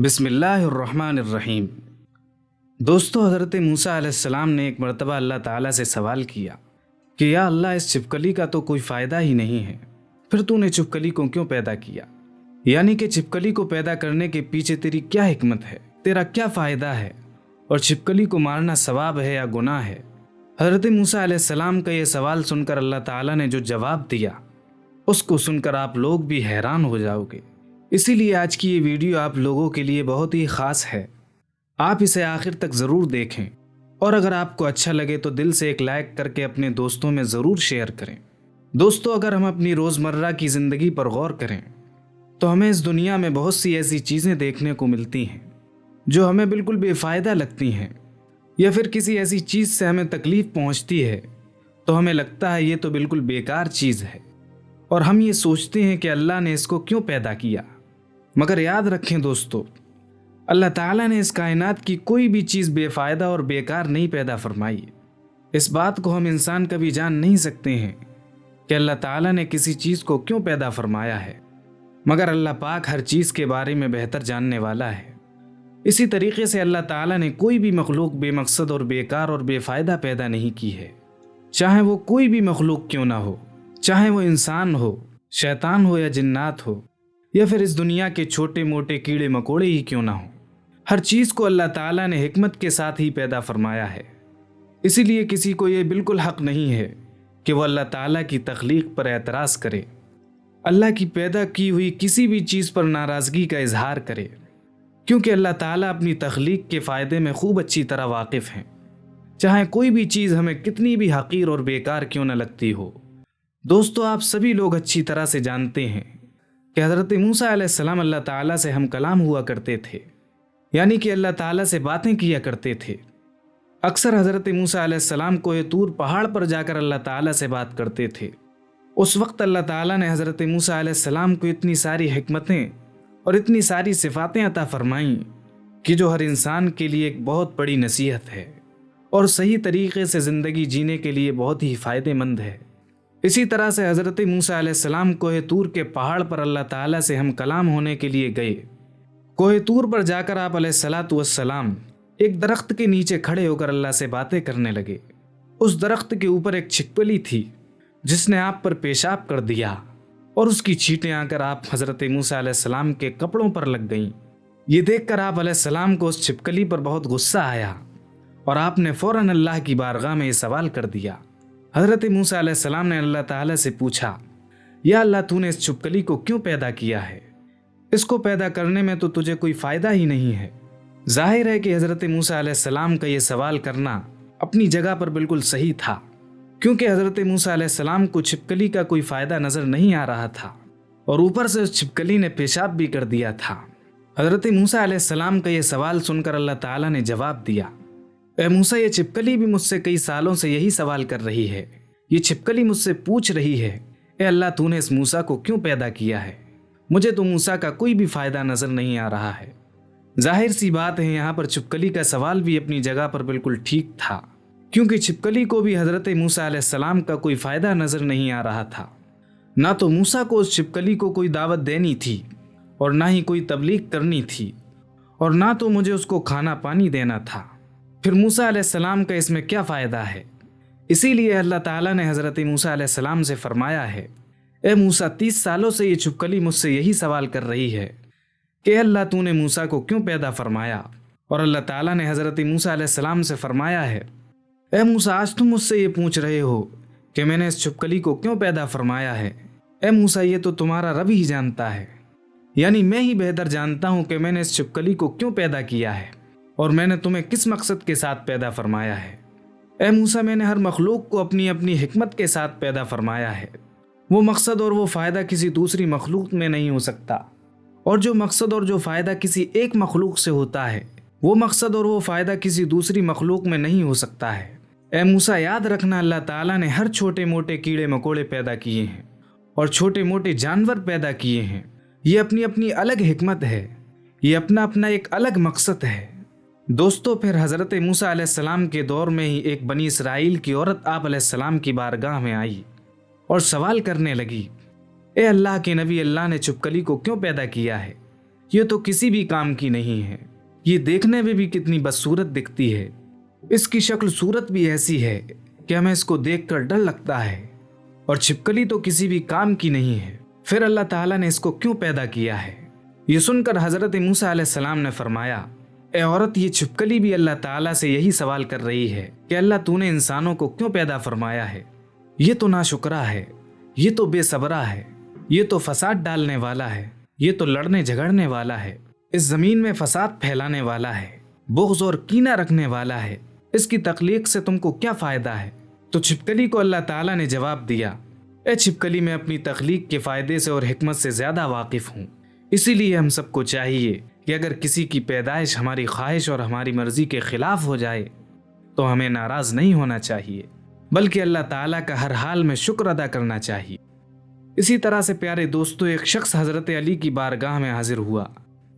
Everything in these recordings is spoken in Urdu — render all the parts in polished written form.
بسم اللہ الرحمن الرحیم۔ دوستو، حضرت موسیٰ علیہ السلام نے ایک مرتبہ اللہ تعالیٰ سے سوال کیا کہ یا اللہ، اس چھپکلی کا تو کوئی فائدہ ہی نہیں ہے، پھر تو نے چھپکلی کو کیوں پیدا کیا؟ یعنی کہ چھپکلی کو پیدا کرنے کے پیچھے تیری کیا حکمت ہے، تیرا کیا فائدہ ہے، اور چھپکلی کو مارنا ثواب ہے یا گناہ ہے؟ حضرت موسیٰ علیہ السلام کا یہ سوال سن کر اللہ تعالیٰ نے جو جواب دیا، اس کو سن کر آپ لوگ بھی حیران ہو جاؤ گے۔ اسی لیے آج کی یہ ویڈیو آپ لوگوں کے لیے بہت ہی خاص ہے، آپ اسے آخر تک ضرور دیکھیں، اور اگر آپ کو اچھا لگے تو دل سے ایک لائک کر کے اپنے دوستوں میں ضرور شیئر کریں۔ دوستو، اگر ہم اپنی روزمرہ کی زندگی پر غور کریں تو ہمیں اس دنیا میں بہت سی ایسی چیزیں دیکھنے کو ملتی ہیں جو ہمیں بالکل بے فائدہ لگتی ہیں، یا پھر کسی ایسی چیز سے ہمیں تکلیف پہنچتی ہے تو ہمیں لگتا ہے یہ تو بالکل بیکار چیز ہے، اور ہم یہ سوچتے ہیں کہ اللہ نے اس کو کیوں پیدا کیا۔ مگر یاد رکھیں دوستو، اللہ تعالیٰ نے اس کائنات کی کوئی بھی چیز بے فائدہ اور بیکار نہیں پیدا فرمائی۔ اس بات کو ہم انسان کبھی جان نہیں سکتے ہیں کہ اللہ تعالیٰ نے کسی چیز کو کیوں پیدا فرمایا ہے، مگر اللہ پاک ہر چیز کے بارے میں بہتر جاننے والا ہے۔ اسی طریقے سے اللہ تعالیٰ نے کوئی بھی مخلوق بے مقصد اور بیکار اور بے فائدہ پیدا نہیں کی ہے، چاہے وہ کوئی بھی مخلوق کیوں نہ ہو، چاہے وہ انسان ہو، شیطان ہو یا جنات ہو، یا پھر اس دنیا کے چھوٹے موٹے کیڑے مکوڑے ہی کیوں نہ ہوں، ہر چیز کو اللہ تعالیٰ نے حکمت کے ساتھ ہی پیدا فرمایا ہے۔ اسی لیے کسی کو یہ بالکل حق نہیں ہے کہ وہ اللہ تعالیٰ کی تخلیق پر اعتراض کرے، اللہ کی پیدا کی ہوئی کسی بھی چیز پر ناراضگی کا اظہار کرے، کیونکہ اللہ تعالیٰ اپنی تخلیق کے فائدے میں خوب اچھی طرح واقف ہیں، چاہے کوئی بھی چیز ہمیں کتنی بھی حقیر اور بیکار کیوں نہ لگتی ہو۔ دوستو، آپ سبھی لوگ اچھی طرح سے جانتے ہیں کہ حضرت موسیٰ علیہ السلام اللہ تعالیٰ سے ہم کلام ہوا کرتے تھے، یعنی کہ اللہ تعالیٰ سے باتیں کیا کرتے تھے۔ اکثر حضرت موسیٰ علیہ السلام کوہ طور پہاڑ پر جا کر اللہ تعالیٰ سے بات کرتے تھے۔ اس وقت اللہ تعالیٰ نے حضرت موسیٰ علیہ السلام کو اتنی ساری حکمتیں اور اتنی ساری صفاتیں عطا فرمائیں کہ جو ہر انسان کے لیے ایک بہت بڑی نصیحت ہے اور صحیح طریقے سے زندگی جینے کے لیے بہت ہی فائدہ مند ہے۔ اسی طرح سے حضرت موسیٰ علیہ السلام کوہ طور کے پہاڑ پر اللہ تعالیٰ سے ہم کلام ہونے کے لیے گئے۔ کوہ طور پر جا کر آپ علیہ الصلاۃ والسلام ایک درخت کے نیچے کھڑے ہو کر اللہ سے باتیں کرنے لگے۔ اس درخت کے اوپر ایک چھپکلی تھی جس نے آپ پر پیشاب کر دیا، اور اس کی چھینٹیں آ کر آپ حضرت موسیٰ علیہ السلام کے کپڑوں پر لگ گئیں۔ یہ دیکھ کر آپ علیہ السلام کو اس چھپکلی پر بہت غصہ آیا، اور آپ نے فوراً اللہ کی بارگاہ میں یہ سوال کر دیا۔ حضرت موسیٰ علیہ السلام نے اللہ تعالیٰ سے پوچھا، یا اللہ، تو نے اس چھپکلی کو کیوں پیدا کیا ہے؟ اس کو پیدا کرنے میں تو تجھے کوئی فائدہ ہی نہیں ہے۔ ظاہر ہے کہ حضرت موسیٰ علیہ السلام کا یہ سوال کرنا اپنی جگہ پر بالکل صحیح تھا، کیونکہ حضرت موسیٰ علیہ السلام کو چھپکلی کا کوئی فائدہ نظر نہیں آ رہا تھا، اور اوپر سے اس چھپکلی نے پیشاب بھی کر دیا تھا۔ حضرت موسیٰ علیہ السلام کا یہ سوال سن کر اللہ تعالیٰ نے جواب دیا، اے موسیٰ، یہ چھپکلی بھی مجھ سے کئی سالوں سے یہی سوال کر رہی ہے۔ یہ چھپکلی مجھ سے پوچھ رہی ہے، اے اللہ، تو نے اس موسیٰ کو کیوں پیدا کیا ہے؟ مجھے تو موسیٰ کا کوئی بھی فائدہ نظر نہیں آ رہا ہے۔ ظاہر سی بات ہے، یہاں پر چھپکلی کا سوال بھی اپنی جگہ پر بالکل ٹھیک تھا، کیونکہ چھپکلی کو بھی حضرت موسیٰ علیہ السلام کا کوئی فائدہ نظر نہیں آ رہا تھا۔ نہ تو موسیٰ کو اس چھپکلی کو کوئی دعوت دینی تھی، اور نہ ہی کوئی تبلیغ کرنی تھی، اور نہ تو مجھے اس کو کھانا پانی دینا تھا۔ پھر موسیٰ علیہ السلام کا اس میں کیا فائدہ ہے؟ اسی لیے اللہ تعالیٰ نے حضرت موسیٰ علیہ السلام سے فرمایا ہے، اے موسیٰ، 30 سالوں سے یہ چھپکلی مجھ سے یہی سوال کر رہی ہے کہ اللہ، تو نے موسیٰ کو کیوں پیدا فرمایا؟ اور اللہ تعالیٰ نے حضرت موسیٰ علیہ السلام سے فرمایا ہے، اے موسیٰ، آج تم مجھ سے یہ پوچھ رہے ہو کہ میں نے اس چھپکلی کو کیوں پیدا فرمایا ہے؟ اے موسیٰ، یہ تو تمہارا رب ہی جانتا ہے، یعنی میں ہی بہتر جانتا ہوں کہ میں نے اس چھپکلی کو کیوں پیدا کیا ہے، اور میں نے تمہیں کس مقصد کے ساتھ پیدا فرمایا ہے۔ اے موسیٰ، میں نے ہر مخلوق کو اپنی اپنی حکمت کے ساتھ پیدا فرمایا ہے۔ وہ مقصد اور وہ فائدہ کسی دوسری مخلوق میں نہیں ہو سکتا، اور جو مقصد اور جو فائدہ کسی ایک مخلوق سے ہوتا ہے، وہ مقصد اور وہ فائدہ کسی دوسری مخلوق میں نہیں ہو سکتا ہے۔ اے موسیٰ، یاد رکھنا، اللہ تعالیٰ نے ہر چھوٹے موٹے کیڑے مکوڑے پیدا کیے ہیں اور چھوٹے موٹے جانور پیدا کیے ہیں۔ یہ اپنی اپنی الگ حکمت ہے، یہ اپنا اپنا ایک الگ مقصد ہے۔ دوستو، پھر حضرت موسیٰ علیہ السلام کے دور میں ہی ایک بنی اسرائیل کی عورت آپ علیہ السلام کی بارگاہ میں آئی اور سوال کرنے لگی، اے اللہ کے نبی، اللہ نے چھپکلی کو کیوں پیدا کیا ہے؟ یہ تو کسی بھی کام کی نہیں ہے، یہ دیکھنے میں بھی کتنی بدصورت دکھتی ہے، اس کی شکل صورت بھی ایسی ہے کہ ہمیں اس کو دیکھ کر ڈر لگتا ہے، اور چھپکلی تو کسی بھی کام کی نہیں ہے، پھر اللہ تعالیٰ نے اس کو کیوں پیدا کیا ہے؟ یہ سن کر حضرت موسیٰ علیہ السلام نے فرمایا، اے عورت، یہ چھپکلی بھی اللہ تعالیٰ سے یہی سوال کر رہی ہے کہ اللہ تو نے انسانوں کو کیوں پیدا فرمایا ہے؟ یہ تو ناشکرا ہے، یہ تو بے صبرا ہے، یہ تو فساد ڈالنے والا ہے، یہ تو لڑنے جھگڑنے والا ہے، اس زمین میں فساد پھیلانے والا ہے، بغض اور کینہ رکھنے والا ہے، اس کی تخلیق سے تم کو کیا فائدہ ہے؟ تو چھپکلی کو اللہ تعالیٰ نے جواب دیا، اے چھپکلی، میں اپنی تخلیق کے فائدے سے اور حکمت سے زیادہ واقف ہوں، اسی لیے ہم سب کو چاہیے کہ اگر کسی کی پیدائش ہماری خواہش اور ہماری مرضی کے خلاف ہو جائے تو ہمیں ناراض نہیں ہونا چاہیے، بلکہ اللہ تعالیٰ کا ہر حال میں شکر ادا کرنا چاہیے۔ اسی طرح سے پیارے دوستو، ایک شخص حضرت علی کی بارگاہ میں حاضر ہوا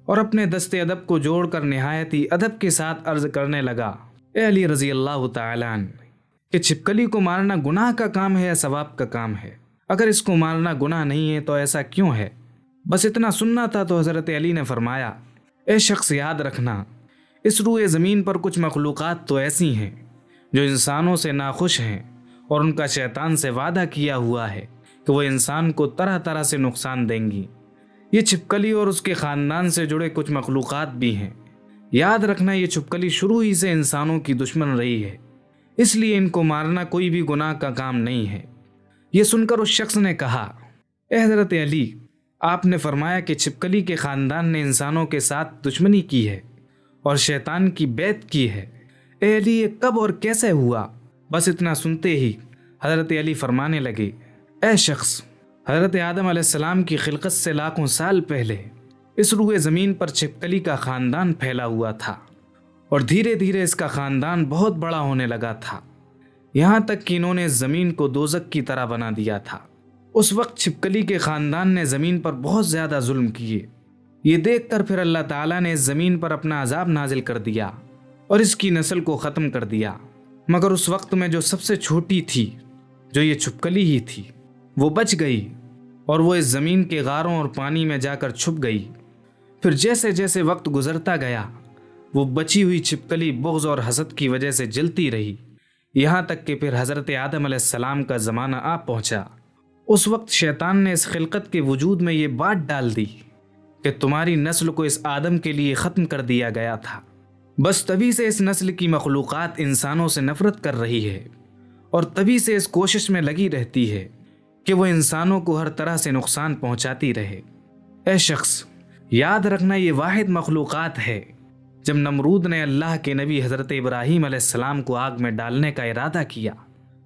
اور اپنے دست ادب کو جوڑ کر نہایت ہی ادب کے ساتھ عرض کرنے لگا، اے علی رضی اللہ تعالیٰ عنہ، کہ چھپکلی کو مارنا گناہ کا کام ہے یا ثواب کا کام ہے؟ اگر اس کو مارنا گناہ نہیں ہے تو ایسا کیوں ہے؟ بس اتنا سننا تھا تو حضرت علی نے فرمایا، اے شخص، یاد رکھنا، اس روئے زمین پر کچھ مخلوقات تو ایسی ہیں جو انسانوں سے ناخوش ہیں، اور ان کا شیطان سے وعدہ کیا ہوا ہے کہ وہ انسان کو طرح طرح سے نقصان دیں گی۔ یہ چھپکلی اور اس کے خاندان سے جڑے کچھ مخلوقات بھی ہیں۔ یاد رکھنا، یہ چھپکلی شروع ہی سے انسانوں کی دشمن رہی ہے، اس لیے ان کو مارنا کوئی بھی گناہ کا کام نہیں ہے۔ یہ سن کر اس شخص نے کہا، اے حضرت علی، آپ نے فرمایا کہ چھپکلی کے خاندان نے انسانوں کے ساتھ دشمنی کی ہے اور شیطان کی بیعت کی ہے، اے علی، یہ کب اور کیسے ہوا؟ بس اتنا سنتے ہی حضرت علی فرمانے لگے، اے شخص، حضرت آدم علیہ السلام کی خلقت سے لاکھوں سال پہلے اس روئے زمین پر چھپکلی کا خاندان پھیلا ہوا تھا، اور دھیرے دھیرے اس کا خاندان بہت بڑا ہونے لگا تھا، یہاں تک کہ انہوں نے زمین کو دوزخ کی طرح بنا دیا تھا۔ اس وقت چھپکلی کے خاندان نے زمین پر بہت زیادہ ظلم کیے۔ یہ دیکھ کر پھر اللہ تعالیٰ نے اس زمین پر اپنا عذاب نازل کر دیا اور اس کی نسل کو ختم کر دیا، مگر اس وقت میں جو سب سے چھوٹی تھی، جو یہ چھپکلی ہی تھی، وہ بچ گئی اور وہ اس زمین کے غاروں اور پانی میں جا کر چھپ گئی۔ پھر جیسے جیسے وقت گزرتا گیا، وہ بچی ہوئی چھپکلی بغض اور حسد کی وجہ سے جلتی رہی، یہاں تک کہ پھر حضرت آدم علیہ السلام کا زمانہ آ پہنچا۔ اس وقت شیطان نے اس خلقت کے وجود میں یہ بات ڈال دی کہ تمہاری نسل کو اس آدم کے لیے ختم کر دیا گیا تھا۔ بس تبھی سے اس نسل کی مخلوقات انسانوں سے نفرت کر رہی ہے، اور تبھی سے اس کوشش میں لگی رہتی ہے کہ وہ انسانوں کو ہر طرح سے نقصان پہنچاتی رہے۔ اے شخص، یاد رکھنا، یہ واحد مخلوقات ہے۔ جب نمرود نے اللہ کے نبی حضرت ابراہیم علیہ السلام کو آگ میں ڈالنے کا ارادہ کیا،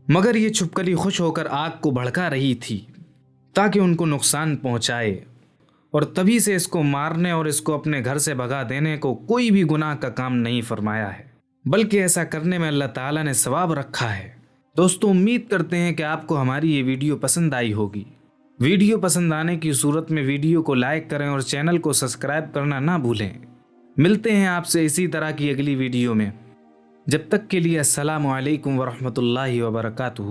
مگر یہ چھپکلی خوش ہو کر آگ کو بھڑکا رہی تھی تاکہ ان کو نقصان پہنچائے، اور تبھی سے اس کو مارنے اور اس کو اپنے گھر سے بھگا دینے کو کوئی بھی گناہ کا کام نہیں فرمایا ہے، بلکہ ایسا کرنے میں اللہ تعالیٰ نے ثواب رکھا ہے۔ دوستو، امید کرتے ہیں کہ آپ کو ہماری یہ ویڈیو پسند آئی ہوگی۔ ویڈیو پسند آنے کی صورت میں ویڈیو کو لائک کریں اور چینل کو سبسکرائب کرنا نہ بھولیں۔ ملتے ہیں آپ سے اسی طرح کی اگلی ویڈیو میں، جب تک کے لیے السلام علیکم ورحمۃ اللہ وبرکاتہ۔